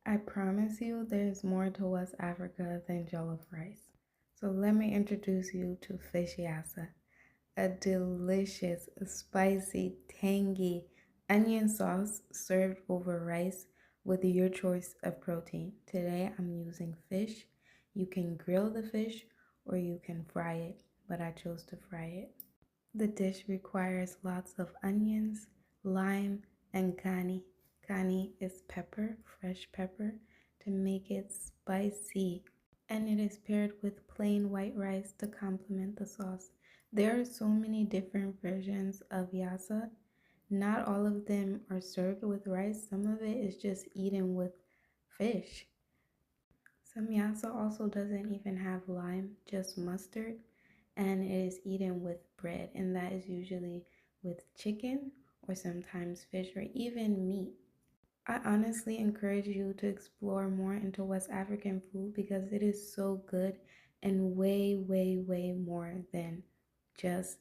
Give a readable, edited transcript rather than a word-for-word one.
I promise you there's more to West Africa than jollof rice. So let me introduce you to fish yassa, a delicious, spicy, tangy onion sauce served over rice with your choice of protein. Today I'm using fish. You can grill the fish or you can fry it, but I chose to fry it. The dish requires lots of onions, lime, and kani. Kani is pepper, fresh pepper, to make it spicy. And it is paired with plain white rice to complement the sauce. There are so many different versions of yassa. Not all of them are served with rice. Some of it is just eaten with fish. Some yassa also doesn't even have lime, just mustard, and it is eaten with bread, and that is usually with chicken or sometimes fish or even meat. I honestly encourage you to explore more into West African food because it is so good and way, way, way more than just